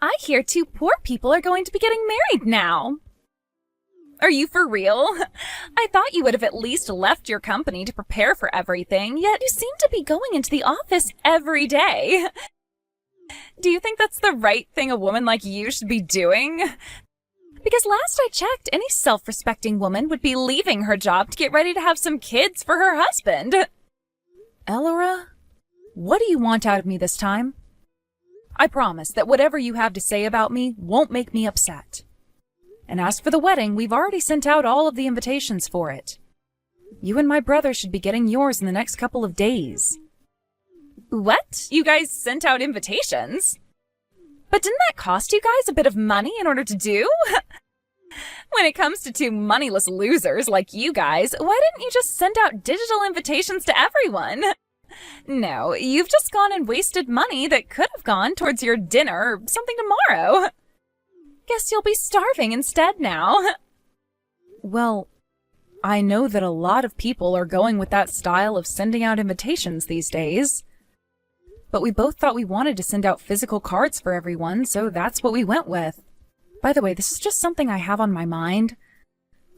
I hear two poor people are going to be getting married now. Are you for real? I thought you would have at least left your company to prepare for everything, yet you seem to be going into the office every day. Do you think that's the right thing a woman like you should be doing? Because last I checked, any self-respecting woman would be leaving her job to get ready to have some kids for her husband. Elora, what do you want out of me this time? I promise that whatever you have to say about me won't make me upset. And as for the wedding, we've already sent out all of the invitations for it. You and my brother should be getting yours in the next couple of days. What? You guys sent out invitations? But didn't that cost you guys a bit of money in order to do? When it comes to two moneyless losers like you guys, why didn't you just send out digital invitations to everyone? No, you've just gone and wasted money that could have gone towards your dinner or something tomorrow. Guess you'll be starving instead now. Well, I know that a lot of people are going with that style of sending out invitations these days. But we both thought we wanted to send out physical cards for everyone, so that's what we went with. By the way, this is just something I have on my mind.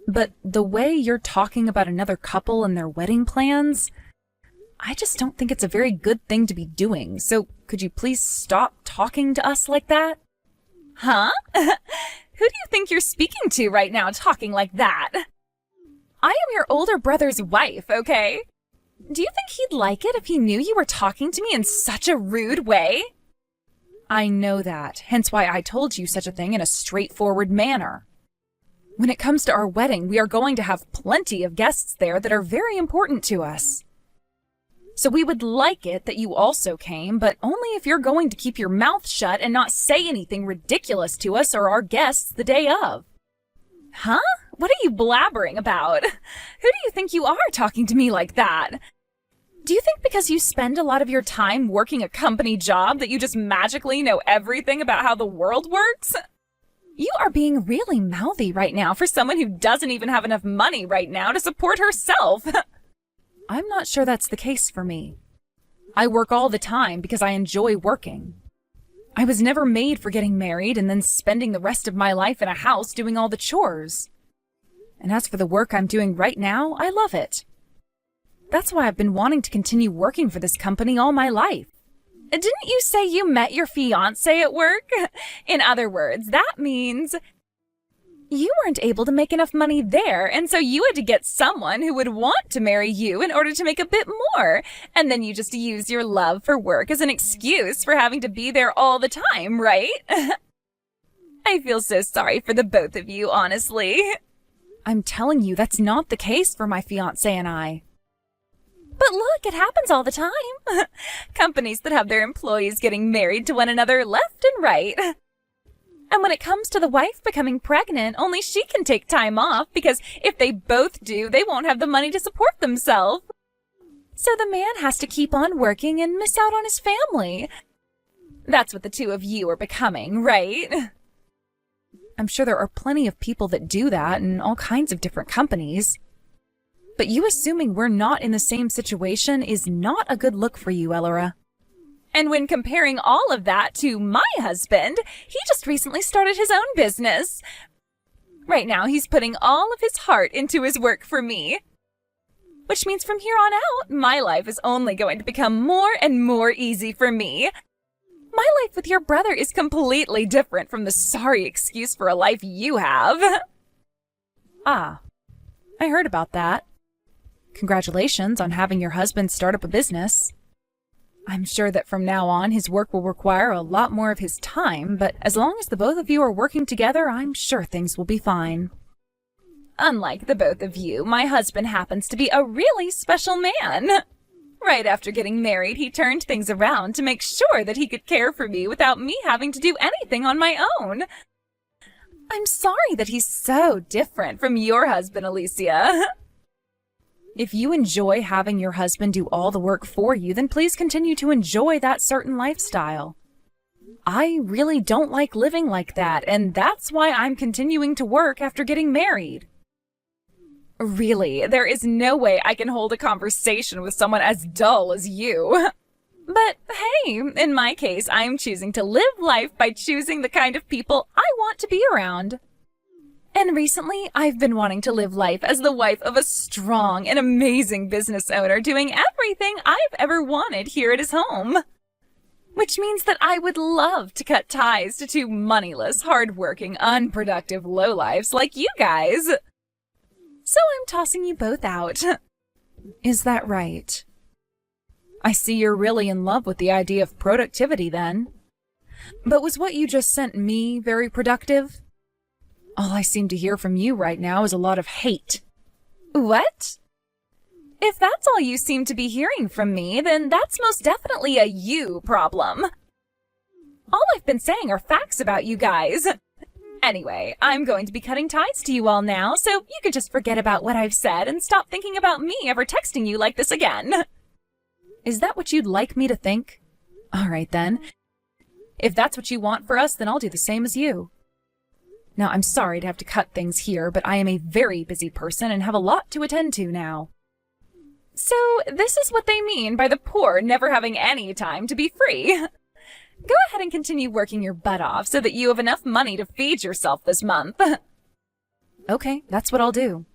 But the way you're talking about another couple and their wedding plans, I just don't think it's a very good thing to be doing. So could you please stop talking to us like that? Huh? Who do you think you're speaking to right now talking like that? I am your older brother's wife, okay? Do you think he'd like it if he knew you were talking to me in such a rude way? I know that, hence why I told you such a thing in a straightforward manner. When it comes to our wedding, we are going to have plenty of guests there that are very important to us. So we would like it that you also came, but only if you're going to keep your mouth shut and not say anything ridiculous to us or our guests the day of. Huh? What are you blabbering about? Who do you think you are talking to me like that? Do you think because you spend a lot of your time working a company job that you just magically know everything about how the world works? You are being really mouthy right now for someone who doesn't even have enough money right now to support herself. I'm not sure that's the case for me. I work all the time because I enjoy working. I was never made for getting married and then spending the rest of my life in a house doing all the chores. And as for the work I'm doing right now, I love it. That's why I've been wanting to continue working for this company all my life. Didn't you say you met your fiancé at work? In other words, that means you weren't able to make enough money there, and so you had to get someone who would want to marry you in order to make a bit more. And then you just use your love for work as an excuse for having to be there all the time, right? I feel so sorry for the both of you, honestly. I'm telling you, that's not the case for my fiancé and I. But look, it happens all the time. Companies that have their employees getting married to one another left and right. And when it comes to the wife becoming pregnant, only she can take time off because if they both do, they won't have the money to support themselves. So the man has to keep on working and miss out on his family. That's what the two of you are becoming, right? I'm sure there are plenty of people that do that in all kinds of different companies. But you assuming we're not in the same situation is not a good look for you, Elora. And when comparing all of that to my husband, he just recently started his own business. Right now, he's putting all of his heart into his work for me. Which means from here on out, my life is only going to become more and more easy for me. My life with your brother is completely different from the sorry excuse for a life you have. Ah, I heard about that. Congratulations on having your husband start up a business. I'm sure that from now on his work will require a lot more of his time, but as long as the both of you are working together, I'm sure things will be fine. Unlike the both of you, my husband happens to be a really special man. Right after getting married, he turned things around to make sure that he could care for me without me having to do anything on my own. I'm sorry that he's so different from your husband, Alicia. If you enjoy having your husband do all the work for you, then please continue to enjoy that certain lifestyle. I really don't like living like that, and that's why I'm continuing to work after getting married. Really, there is no way I can hold a conversation with someone as dull as you. But hey, in my case, I'm choosing to live life by choosing the kind of people I want to be around. And recently, I've been wanting to live life as the wife of a strong and amazing business owner doing everything I've ever wanted here at his home. Which means that I would love to cut ties to two moneyless, hardworking, unproductive lowlifes like you guys. So I'm tossing you both out. Is that right? I see you're really in love with the idea of productivity then. But was what you just sent me very productive? All I seem to hear from you right now is a lot of hate. What? If that's all you seem to be hearing from me, then that's most definitely a you problem. All I've been saying are facts about you guys. Anyway, I'm going to be cutting ties to you all now, so you could just forget about what I've said and stop thinking about me ever texting you like this again. Is that what you'd like me to think? All right then. If that's what you want for us, then I'll do the same as you. Now, I'm sorry to have to cut things here, but I am a very busy person and have a lot to attend to now. So, this is what they mean by the poor never having any time to be free. Go ahead and continue working your butt off so that you have enough money to feed yourself this month. Okay, that's what I'll do.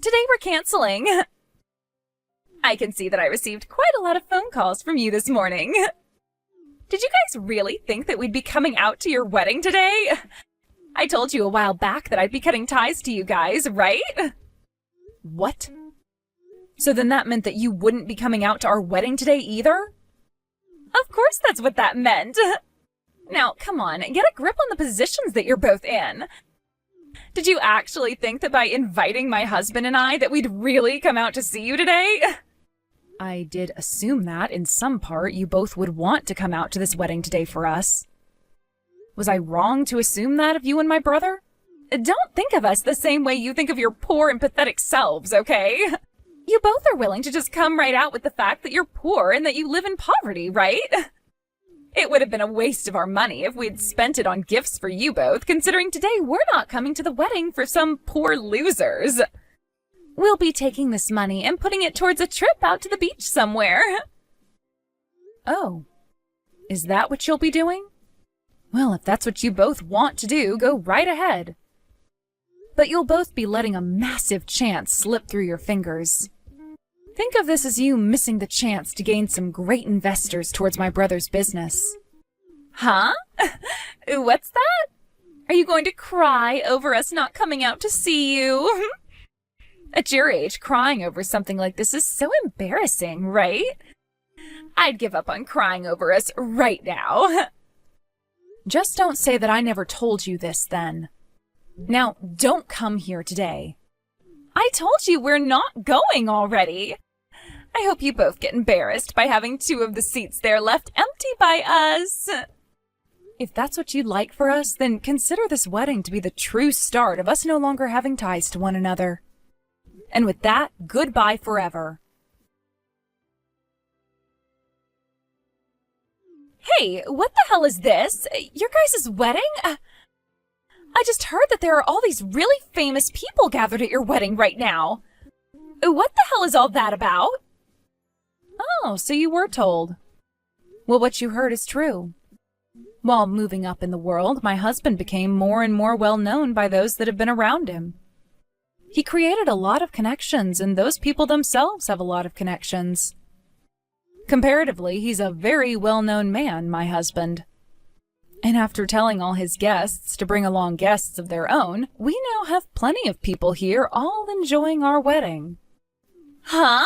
Today we're canceling. I can see that I received quite a lot of phone calls from you this morning. Did you guys really think that we'd be coming out to your wedding today? I told you a while back that I'd be cutting ties to you guys, right? What? So then that meant that you wouldn't be coming out to our wedding today either? Of course that's what that meant. Now, come on, get a grip on the positions that you're both in. Did you actually think that by inviting my husband and I that we'd really come out to see you today? I did assume that, in some part, you both would want to come out to this wedding today for us. Was I wrong to assume that of you and my brother? Don't think of us the same way you think of your poor and pathetic selves, okay? You both are willing to just come right out with the fact that you're poor and that you live in poverty, right? It would have been a waste of our money if we'd spent it on gifts for you both, considering today we're not coming to the wedding for some poor losers. We'll be taking this money and putting it towards a trip out to the beach somewhere. Oh, is that what you'll be doing? Well, if that's what you both want to do, go right ahead. But you'll both be letting a massive chance slip through your fingers. Think of this as you missing the chance to gain some great investors towards my brother's business. Huh? What's that? Are you going to cry over us not coming out to see you? At your age, crying over something like this is so embarrassing, right? I'd give up on crying over us right now. Just don't say that I never told you this, then. Now, don't come here today. I told you we're not going already. I hope you both get embarrassed by having two of the seats there left empty by us. If that's what you'd like for us, then consider this wedding to be the true start of us no longer having ties to one another. And with that, goodbye forever. Hey, what the hell is this? Your guys' wedding? I just heard that there are all these really famous people gathered at your wedding right now. What the hell is all that about? Oh, so you were told. Well, what you heard is true. While moving up in the world, my husband became more and more well known by those that have been around him. He created a lot of connections, and those people themselves have a lot of connections. Comparatively, he's a very well-known man, my husband. And after telling all his guests to bring along guests of their own, we now have plenty of people here all enjoying our wedding. Huh?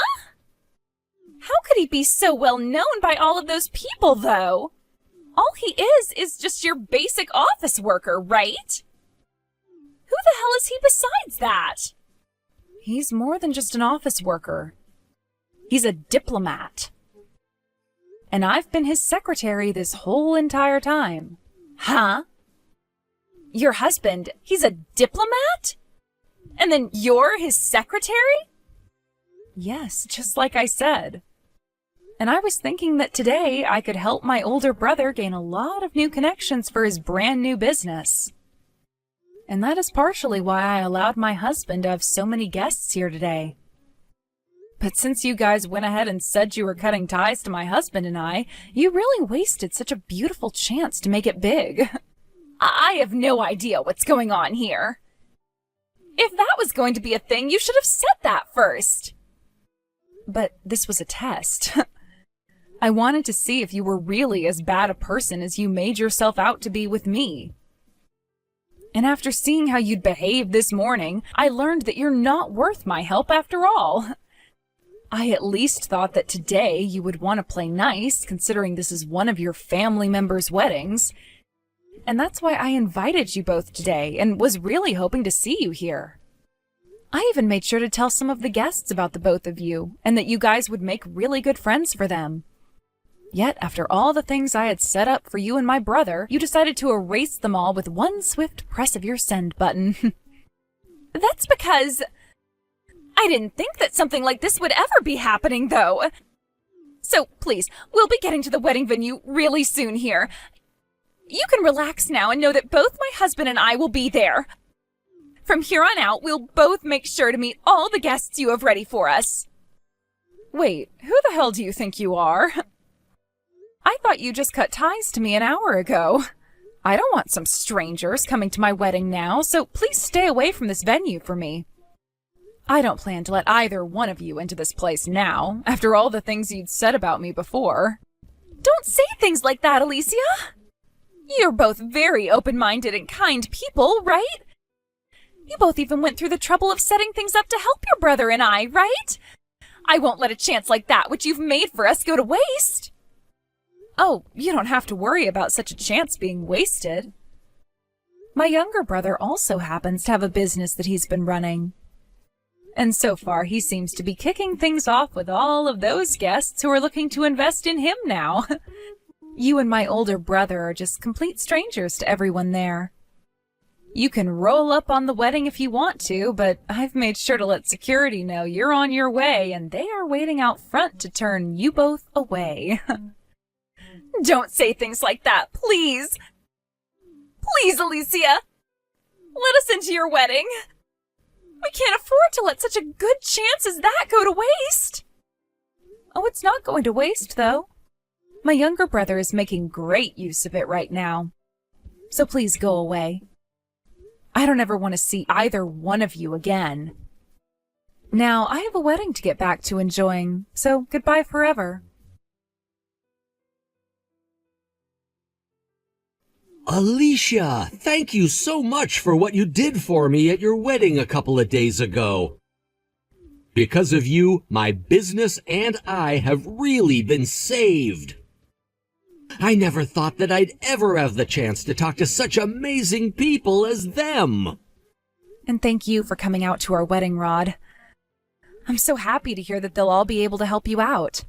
How could he be so well known by all of those people, though? All he is just your basic office worker, right? Who the hell is he besides that? He's more than just an office worker. He's a diplomat. And I've been his secretary this whole entire time. Huh? Your husband, he's a diplomat? And then you're his secretary? Yes, just like I said. And I was thinking that today I could help my older brother gain a lot of new connections for his brand new business. And that is partially why I allowed my husband to have so many guests here today. But since you guys went ahead and said you were cutting ties to my husband and I, you really wasted such a beautiful chance to make it big. I have no idea what's going on here. If that was going to be a thing, you should have said that first. But this was a test. I wanted to see if you were really as bad a person as you made yourself out to be with me. And after seeing how you'd behaved this morning, I learned that you're not worth my help after all. I at least thought that today you would want to play nice, considering this is one of your family members' weddings. And that's why I invited you both today, and was really hoping to see you here. I even made sure to tell some of the guests about the both of you, and that you guys would make really good friends for them. Yet, after all the things I had set up for you and my brother, you decided to erase them all with one swift press of your send button. That's because I didn't think that something like this would ever be happening, though. So, please, we'll be getting to the wedding venue really soon here. You can relax now and know that both my husband and I will be there. From here on out, we'll both make sure to meet all the guests you have ready for us. Wait, who the hell do you think you are? I thought you just cut ties to me an hour ago. I don't want some strangers coming to my wedding now, so please stay away from this venue for me. I don't plan to let either one of you into this place now, after all the things you'd said about me before. Don't say things like that, Alicia. You're both very open-minded and kind people, right? You both even went through the trouble of setting things up to help your brother and I, right? I won't let a chance like that, which you've made for us, go to waste. Oh, you don't have to worry about such a chance being wasted. My younger brother also happens to have a business that he's been running. And so far, he seems to be kicking things off with all of those guests who are looking to invest in him now. You and my older brother are just complete strangers to everyone there. You can roll up on the wedding if you want to, but I've made sure to let security know you're on your way, and they are waiting out front to turn you both away. Don't say things like that, please. Please, Alicia. Let us into your wedding. We can't afford to let such a good chance as that go to waste. Oh, it's not going to waste, though. My younger brother is making great use of it right now. So please go away. I don't ever want to see either one of you again. Now, I have a wedding to get back to enjoying, so goodbye forever. Alicia, thank you so much for what you did for me at your wedding a couple of days ago. Because of you, my business and I have really been saved. I never thought that I'd ever have the chance to talk to such amazing people as them. And thank you for coming out to our wedding, Rod. I'm so happy to hear that they'll all be able to help you out.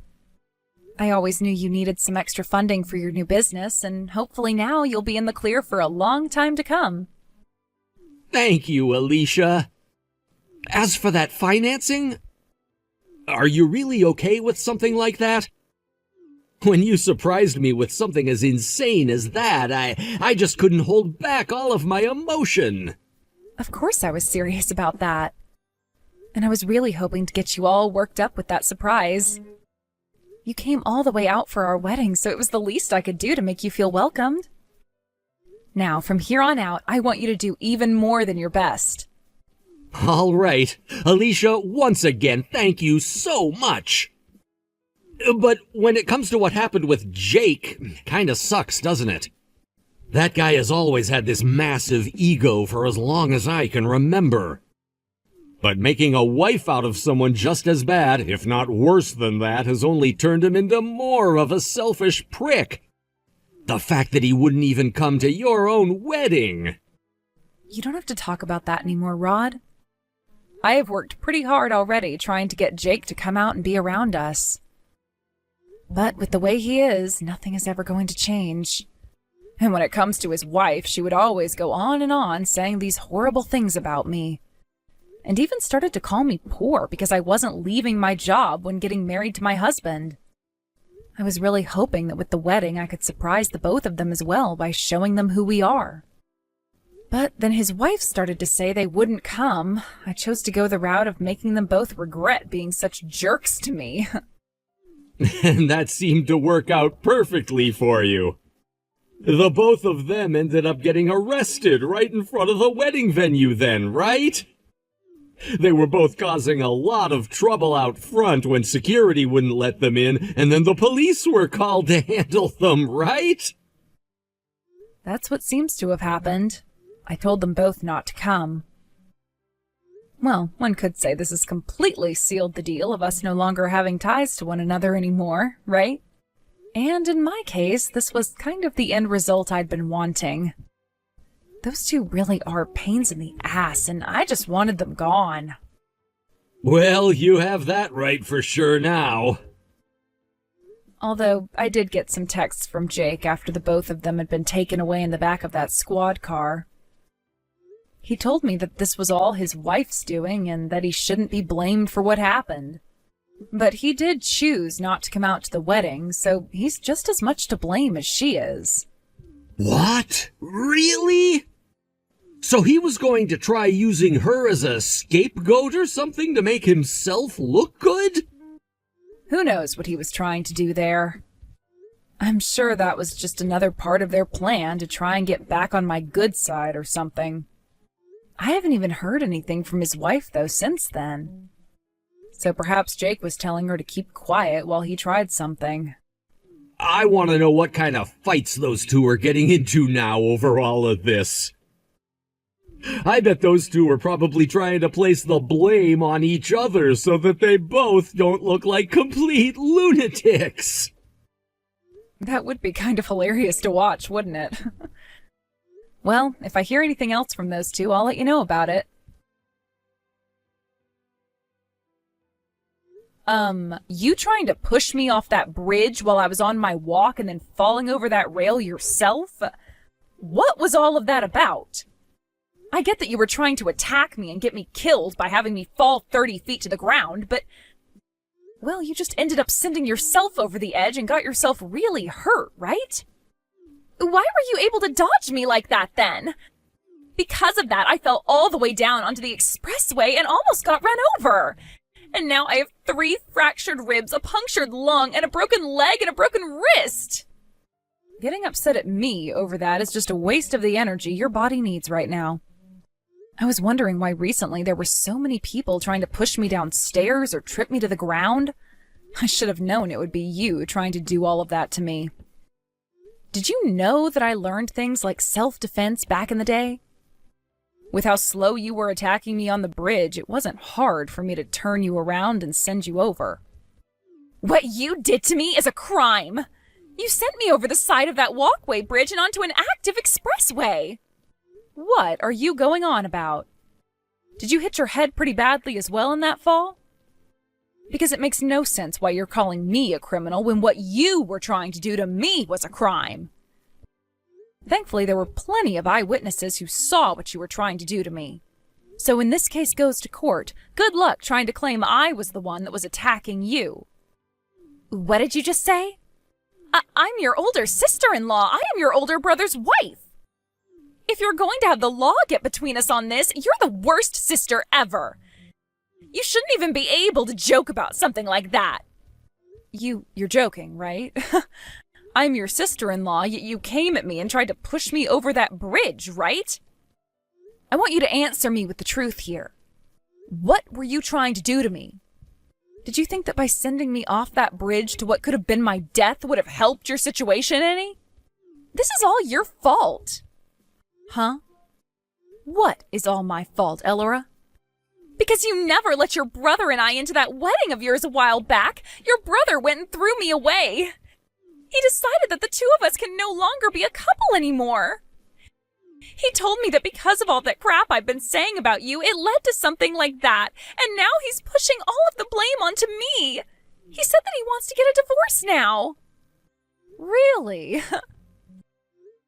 I always knew you needed some extra funding for your new business, and hopefully now you'll be in the clear for a long time to come. Thank you, Alicia. As for that financing, are you really okay with something like that? When you surprised me with something as insane as that, I just couldn't hold back all of my emotion. Of course I was serious about that. And I was really hoping to get you all worked up with that surprise. You came all the way out for our wedding, so it was the least I could do to make you feel welcomed. Now, from here on out, I want you to do even more than your best. All right. Alicia, once again, thank you so much. But when it comes to what happened with Jake, kinda sucks, doesn't it? That guy has always had this massive ego for as long as I can remember. But making a wife out of someone just as bad, if not worse than that, has only turned him into more of a selfish prick. The fact that he wouldn't even come to your own wedding. You don't have to talk about that anymore, Rod. I have worked pretty hard already trying to get Jake to come out and be around us. But with the way he is, nothing is ever going to change. And when it comes to his wife, she would always go on and on saying these horrible things about me. And even started to call me poor because I wasn't leaving my job when getting married to my husband. I was really hoping that with the wedding I could surprise the both of them as well by showing them who we are. But then his wife started to say they wouldn't come. I chose to go the route of making them both regret being such jerks to me. And that seemed to work out perfectly for you. The both of them ended up getting arrested right in front of the wedding venue then, right? They were both causing a lot of trouble out front when security wouldn't let them in, and then the police were called to handle them, right? That's what seems to have happened. I told them both not to come. Well, one could say this has completely sealed the deal of us no longer having ties to one another anymore, right? And in my case, this was kind of the end result I'd been wanting. Those two really are pains in the ass, and I just wanted them gone. Well, you have that right for sure now. Although, I did get some texts from Jake after the both of them had been taken away in the back of that squad car. He told me that this was all his wife's doing and that he shouldn't be blamed for what happened. But he did choose not to come out to the wedding, so he's just as much to blame as she is. What? Really? So he was going to try using her as a scapegoat or something to make himself look good? Who knows what he was trying to do there? I'm sure that was just another part of their plan to try and get back on my good side or something. I haven't even heard anything from his wife, though, since then. So perhaps Jake was telling her to keep quiet while he tried something. I want to know what kind of fights those two are getting into now over all of this. I bet those two are probably trying to place the blame on each other so that they both don't look like complete lunatics. That would be kind of hilarious to watch, wouldn't it? Well, if I hear anything else from those two, I'll let you know about it. You trying to push me off that bridge while I was on my walk and then falling over that rail yourself? What was all of that about? I get that you were trying to attack me and get me killed by having me fall 30 feet to the ground, but... well, you just ended up sending yourself over the edge and got yourself really hurt, right? Why were you able to dodge me like that then? Because of that, I fell all the way down onto the expressway and almost got run over. And now I have 3 fractured ribs, a punctured lung, and a broken leg and a broken wrist. Getting upset at me over that is just a waste of the energy your body needs right now. I was wondering why recently there were so many people trying to push me downstairs or trip me to the ground. I should have known it would be you trying to do all of that to me. Did you know that I learned things like self-defense back in the day? With how slow you were attacking me on the bridge, it wasn't hard for me to turn you around and send you over. What you did to me is a crime. You sent me over the side of that walkway bridge and onto an active expressway. What are you going on about? Did you hit your head pretty badly as well in that fall? Because it makes no sense why you're calling me a criminal when what you were trying to do to me was a crime. Thankfully, there were plenty of eyewitnesses who saw what you were trying to do to me. So when this case goes to court, good luck trying to claim I was the one that was attacking you. What did you just say? I'm your older sister-in-law. I am your older brother's wife. If you're going to have the law get between us on this, you're the worst sister ever. You shouldn't even be able to joke about something like that. You're joking, right? I'm your sister-in-law, yet you came at me and tried to push me over that bridge, right? I want you to answer me with the truth here. What were you trying to do to me? Did you think that by sending me off that bridge to what could have been my death would have helped your situation any? This is all your fault. Huh? What is all my fault, Elora? Because you never let your brother and I into that wedding of yours a while back. Your brother went and threw me away. He decided that the two of us can no longer be a couple anymore. He told me that because of all that crap I've been saying about you, it led to something like that, and now he's pushing all of the blame onto me. He said that he wants to get a divorce now. Really?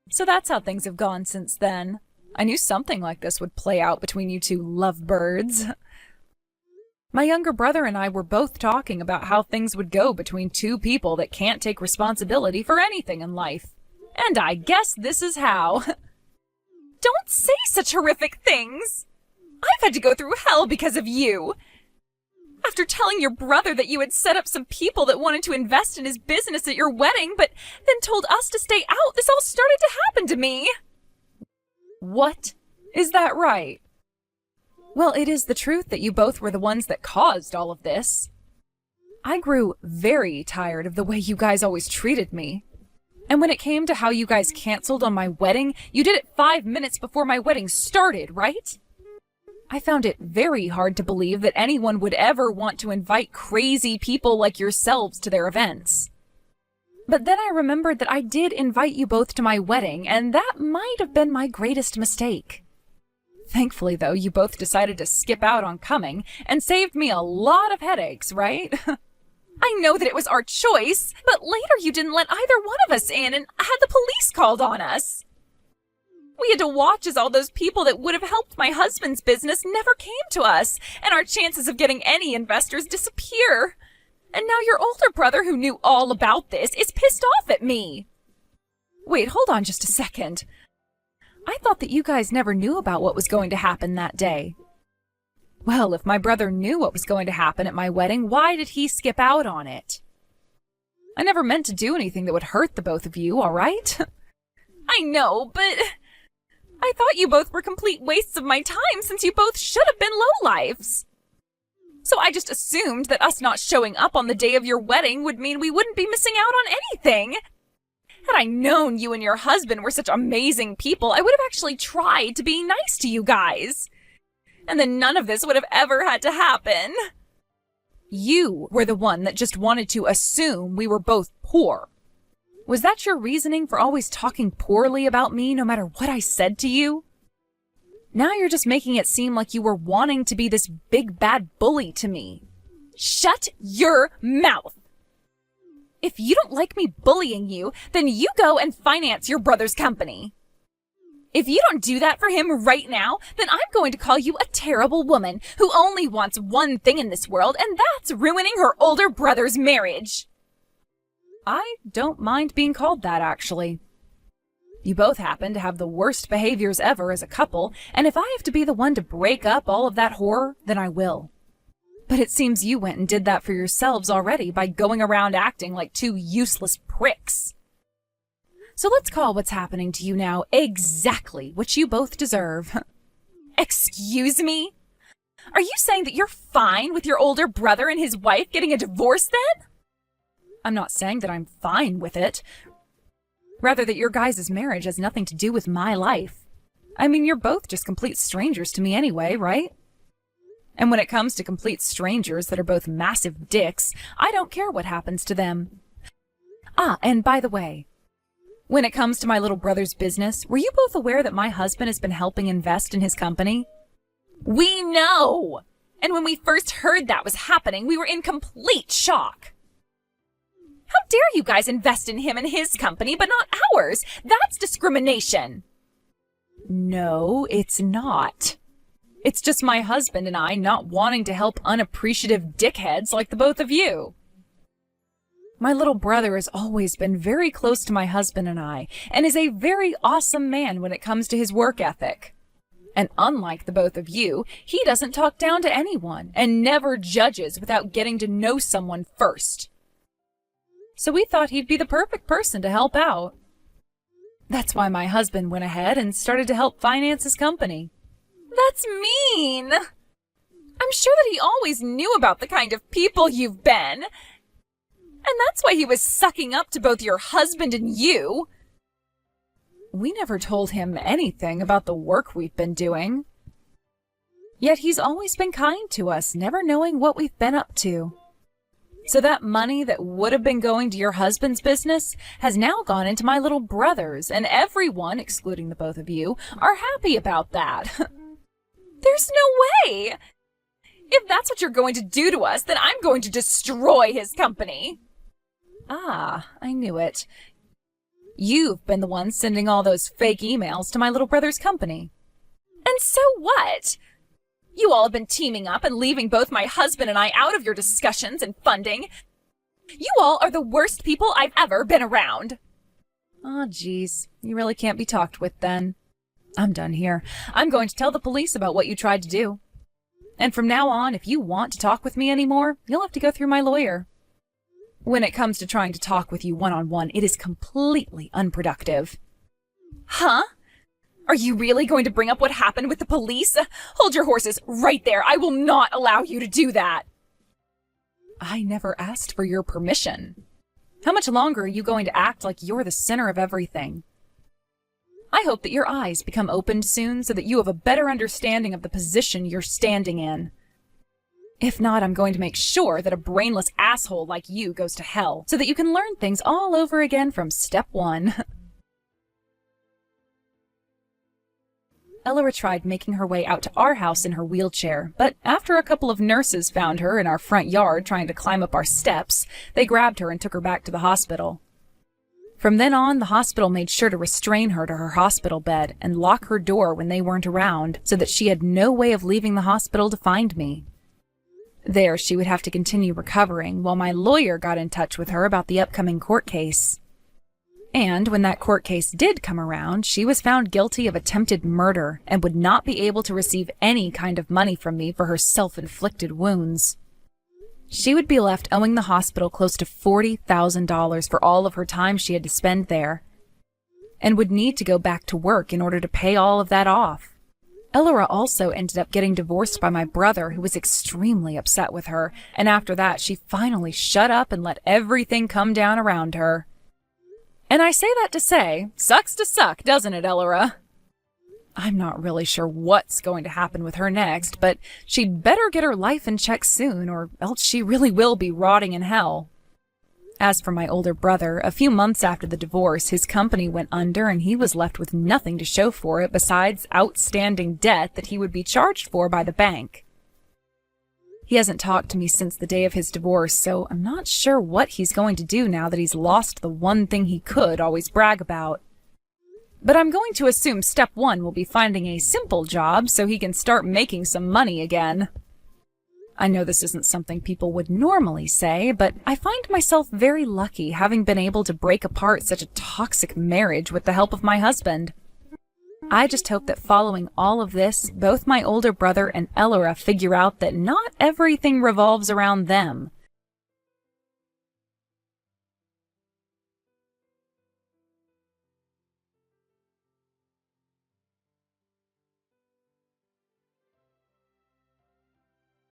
So that's how things have gone since then. I knew something like this would play out between you two lovebirds. My younger brother and I were both talking about how things would go between two people that can't take responsibility for anything in life. And I guess this is how. Don't say such horrific things! I've had to go through hell because of you! After telling your brother that you had set up some people that wanted to invest in his business at your wedding, but then told us to stay out, this all started to happen to me! What? Is that right? Well, it is the truth that you both were the ones that caused all of this. I grew very tired of the way you guys always treated me. And when it came to how you guys canceled on my wedding, you did it 5 minutes before my wedding started, right? I found it very hard to believe that anyone would ever want to invite crazy people like yourselves to their events. But then I remembered that I did invite you both to my wedding, and that might have been my greatest mistake. Thankfully, though, you both decided to skip out on coming and saved me a lot of headaches, right? I know that it was our choice, but later you didn't let either one of us in and had the police called on us. We had to watch as all those people that would have helped my husband's business never came to us, and our chances of getting any investors disappear. And now your older brother, who knew all about this, is pissed off at me. Wait, hold on just a second. I thought that you guys never knew about what was going to happen that day. Well, if my brother knew what was going to happen at my wedding, why did he skip out on it? I never meant to do anything that would hurt the both of you, all right? I know, but I thought you both were complete wastes of my time since you both should have been lowlifes. So I just assumed that us not showing up on the day of your wedding would mean we wouldn't be missing out on anything. Had I known you and your husband were such amazing people, I would have actually tried to be nice to you guys. And then none of this would have ever had to happen. You were the one that just wanted to assume we were both poor. Was that your reasoning for always talking poorly about me no matter what I said to you? Now you're just making it seem like you were wanting to be this big bad bully to me. Shut your mouth! If you don't like me bullying you, then you go and finance your brother's company. If you don't do that for him right now, then I'm going to call you a terrible woman who only wants one thing in this world, and that's ruining her older brother's marriage. I don't mind being called that, actually. You both happen to have the worst behaviors ever as a couple, and if I have to be the one to break up all of that horror, then I will. But it seems you went and did that for yourselves already by going around acting like two useless pricks. So let's call what's happening to you now exactly what you both deserve. Excuse me? Are you saying that you're fine with your older brother and his wife getting a divorce then? I'm not saying that I'm fine with it. Rather that your guys' marriage has nothing to do with my life. I mean, you're both just complete strangers to me anyway, right? And when it comes to complete strangers that are both massive dicks, I don't care what happens to them. Ah, and by the way, when it comes to my little brother's business, were you both aware that my husband has been helping invest in his company? We know! And when we first heard that was happening, we were in complete shock. How dare you guys invest in him and his company, but not ours? That's discrimination. No, it's not. It's just my husband and I not wanting to help unappreciative dickheads like the both of you. My little brother has always been very close to my husband and I, and is a very awesome man when it comes to his work ethic. And unlike the both of you, he doesn't talk down to anyone, and never judges without getting to know someone first. So we thought he'd be the perfect person to help out. That's why my husband went ahead and started to help finance his company. That's mean! I'm sure that he always knew about the kind of people you've been. And that's why he was sucking up to both your husband and you. We never told him anything about the work we've been doing. Yet he's always been kind to us, never knowing what we've been up to. So that money that would have been going to your husband's business has now gone into my little brother's, and everyone, excluding the both of you, are happy about that. There's no way! If that's what you're going to do to us, then I'm going to destroy his company. Ah, I knew it. You've been the one sending all those fake emails to my little brother's company. And so what? You all have been teaming up and leaving both my husband and I out of your discussions and funding. You all are the worst people I've ever been around. Oh, geez. You really can't be talked with then. I'm done here. I'm going to tell the police about what you tried to do. And from now on, if you want to talk with me anymore, you'll have to go through my lawyer. When it comes to trying to talk with you one-on-one, it is completely unproductive. Huh? Are you really going to bring up what happened with the police? Hold your horses right there. I will not allow you to do that. I never asked for your permission. How much longer are you going to act like you're the center of everything? I hope that your eyes become opened soon so that you have a better understanding of the position you're standing in. If not, I'm going to make sure that a brainless asshole like you goes to hell so that you can learn things all over again from step one. Elora tried making her way out to our house in her wheelchair, but after a couple of nurses found her in our front yard trying to climb up our steps, they grabbed her and took her back to the hospital. From then on, the hospital made sure to restrain her to her hospital bed and lock her door when they weren't around so that she had no way of leaving the hospital to find me. There, she would have to continue recovering while my lawyer got in touch with her about the upcoming court case. And when that court case did come around, she was found guilty of attempted murder and would not be able to receive any kind of money from me for her self-inflicted wounds. She would be left owing the hospital close to $40,000 for all of her time she had to spend there, and would need to go back to work in order to pay all of that off. Elora also ended up getting divorced by my brother, who was extremely upset with her, and after that she finally shut up and let everything come down around her. And I say that to say, sucks to suck, doesn't it, Elora? I'm not really sure what's going to happen with her next, but she'd better get her life in check soon, or else she really will be rotting in hell. As for my older brother, a few months after the divorce, his company went under and he was left with nothing to show for it besides outstanding debt that he would be charged for by the bank. He hasn't talked to me since the day of his divorce, so I'm not sure what he's going to do now that he's lost the one thing he could always brag about. But I'm going to assume step one will be finding a simple job so he can start making some money again. I know this isn't something people would normally say, but I find myself very lucky having been able to break apart such a toxic marriage with the help of my husband. I just hope that following all of this, both my older brother and Elora figure out that not everything revolves around them,